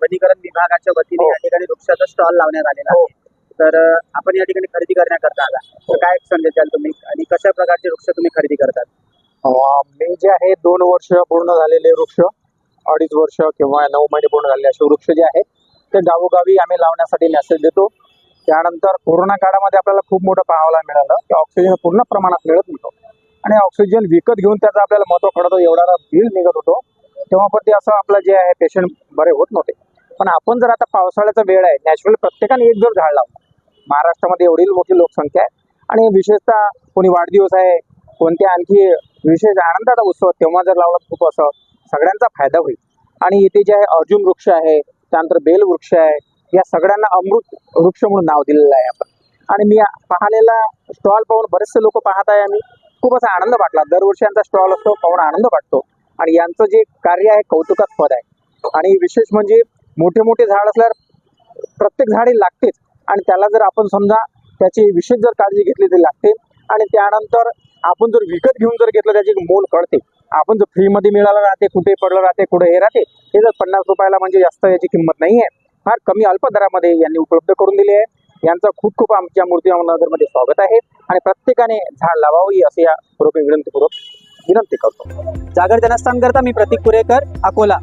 वनीकरण विभागाच्या वतीने या ठिकाणी वृक्षाचा स्टॉल लावण्यात आलेला आहे. तर आपण या ठिकाणी खरेदी करण्याकरता आला, तर काय संदेश द्याल तुम्ही आणि कशा प्रकारचे वृक्ष तुम्ही खरेदी करतात? मी जे आहे 2 वर्ष पूर्ण झालेले वृक्ष, 2.5 वर्ष किंवा 9 महिने पूर्ण झालेले असे वृक्ष जे आहेत ते गावोगावी आम्ही लावण्यासाठी मेसेज देतो. त्यानंतर कोरोना काळामध्ये आपल्याला खूप मोठं पाहायला मिळालं की ऑक्सिजन पूर्ण प्रमाणात मिळत नव्हतं आणि ऑक्सिजन विकत घेऊन त्याचं आपल्याला महत्त्व कळतं, एवढा बिल निघत होतो. तेव्हा पण ते असं आपलं जे आहे पेशंट बरे होत नव्हते. पण आपण जर आता पावसाळ्याचा वेळ आहे, नॅचरल प्रत्येकाने एक जर झाड लावलं, महाराष्ट्रामध्ये एवढी मोठी लोकसंख्या आहे आणि विशेषतः कोणी वाढदिवस आहे, कोणत्या आणखी विशेष आनंदाचा उत्सव तेव्हा जर लावला खूप असं सगळ्यांचा फायदा होईल. आणि इथे जे आहे अर्जुन वृक्ष आहे, त्यानंतर बेल वृक्ष आहे, या सगळ्यांना अमृत वृक्ष म्हणून नाव दिलेलं आहे आपण. आणि मी पाहिलेला स्टॉल पाहून बरेचसे लोक पाहत आहे, आम्ही खूप असा आनंद वाटला. दरवर्षी यांचा स्टॉल असतो, पाहून आनंद वाटतो आणि यांचं जे कार्य आहे कौतुकास्पद आहे. आणि विशेष म्हणजे मोठे मोठे झाड असल्यावर प्रत्येक झाडे लागतेच आणि त्याला जर आपण समजा त्याची विशेष जर काळजी घेतली तरी लागते. आणि त्यानंतर आपण जर विकत घेऊन जर घेतलं त्याची मोल कळते. आपण जर फ्रीमध्ये मिळालं राहते, कुठे पडलं राहते, कुठे हे राहते, हे जर 50 रुपयाला म्हणजे जास्त याची किंमत नाही आहे. फार कमी अल्प दरामध्ये यांनी उपलब्ध करून दिली आहे. यांचं खूप खूप आमच्या मूर्तिनगरमध्ये स्वागत आहे आणि प्रत्येकाने झाड लावावी असे या विनंतीपूर्वक विनंती करतो. जागर जनस्थान करता मी प्रतीक कुरेकर, अकोला.